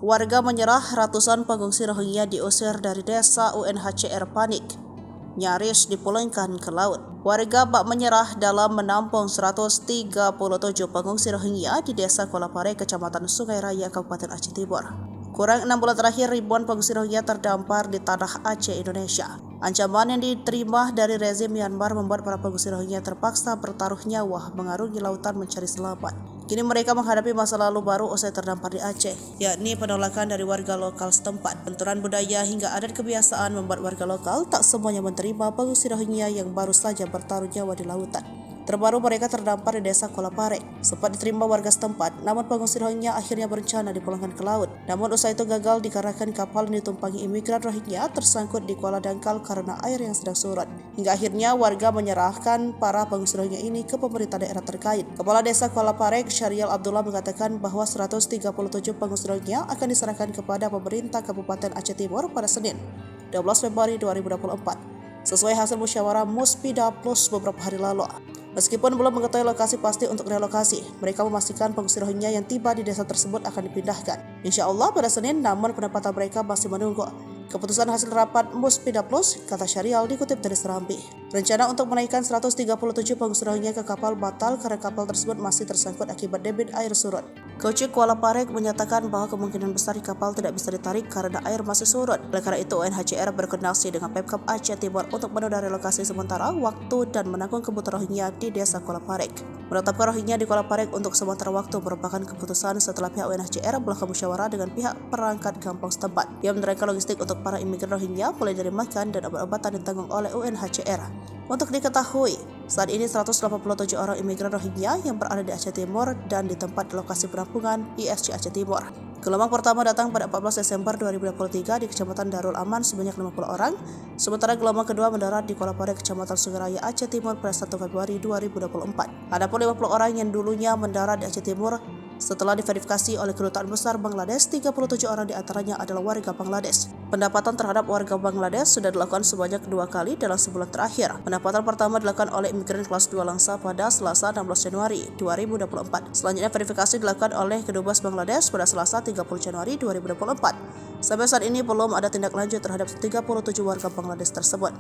Warga menyerah, ratusan pengungsi Rohingya diusir dari desa. UNHCR panik, nyaris dipulangkan ke laut. Warga bak menyerah dalam menampung 137 pengungsi Rohingya di desa Kuala Pare, Kecamatan Sungai Raya, Kabupaten Aceh Timur. Kurang 6 bulan terakhir, ribuan pengungsi Rohingya terdampar di tanah Aceh, Indonesia. Ancaman yang diterima dari rezim Myanmar membuat para pengungsi Rohingya terpaksa bertaruh nyawa mengarungi lautan mencari selamat. Kini mereka menghadapi masa lalu baru usai terdampar di Aceh, yakni penolakan dari warga lokal setempat. Benturan budaya hingga adat kebiasaan membuat warga lokal tak semuanya menerima pengungsi Rohingya yang baru saja bertaruh nyawa di lautan. Terbaru mereka terdampar di desa Kuala Pare. Sempat diterima warga setempat, namun pengungsi Rohingya akhirnya berencana dipulangkan ke laut. Namun usaha itu gagal dikarenakan kapal yang ditumpangi imigran Rohingya tersangkut di Kuala Dangkal karena air yang sedang surut. Hingga akhirnya warga menyerahkan para pengungsi Rohingya ini ke pemerintah daerah terkait. Kepala Desa Kuala Pare, Syarial Abdullah, mengatakan bahwa 137 pengungsi Rohingya akan diserahkan kepada pemerintah Kabupaten Aceh Timur pada Senin, 12 Februari 2024, sesuai hasil musyawarah Muspida Plus beberapa hari lalu. Meskipun belum mengetahui lokasi pasti untuk relokasi, mereka memastikan pengungsi Rohingya yang tiba di desa tersebut akan dipindahkan, insya Allah pada Senin, namun pendapatan mereka masih menunggu keputusan hasil rapat Muspida Plus, kata Syarial dikutip dari Serambi. Rencana untuk menaikkan 137 pengungsi Rohingya ke kapal batal karena kapal tersebut masih tersangkut akibat debit air surut. Kaucik Kuala Pare menyatakan bahwa kemungkinan besar kapal tidak bisa ditarik karena air masih surut. Oleh karena itu, UNHCR berkoordinasi dengan Pemkab Aceh Timur untuk menunda relokasi sementara waktu dan menanggung kebutuhan Rohingya di desa Kuala Pare. Menetapkan Rohingya di Kuala Pare untuk sementara waktu merupakan keputusan setelah pihak UNHCR melakukan musyawarah dengan pihak perangkat kampung setempat yang menerangkan logistik untuk para imigran Rohingya, mulai dari makan dan obat-obatan ditanggung oleh UNHCR. Untuk diketahui, saat ini 187 orang imigran Rohingya yang berada di Aceh Timur dan di tempat lokasi penampungan ISC Aceh Timur. Gelombang pertama datang pada 14 Desember 2023 di Kecamatan Darul Aman sebanyak 50 orang, sementara gelombang kedua mendarat di Kuala Pare, Kecamatan Sungai Raya, Aceh Timur pada 1 Februari 2024. Adapun 50 orang yang dulunya mendarat di Aceh Timur setelah diverifikasi oleh Kedutaan Besar Bangladesh, 37 orang diantaranya adalah warga Bangladesh. Pendapatan terhadap warga Bangladesh sudah dilakukan sebanyak 2 kali dalam sebulan terakhir. Pendapatan pertama dilakukan oleh imigran kelas 2 Langsa pada Selasa 16 Januari 2024. Selanjutnya verifikasi dilakukan oleh Kedubes Bangladesh pada Selasa 30 Januari 2024. Sampai saat ini belum ada tindak lanjut terhadap 37 warga Bangladesh tersebut.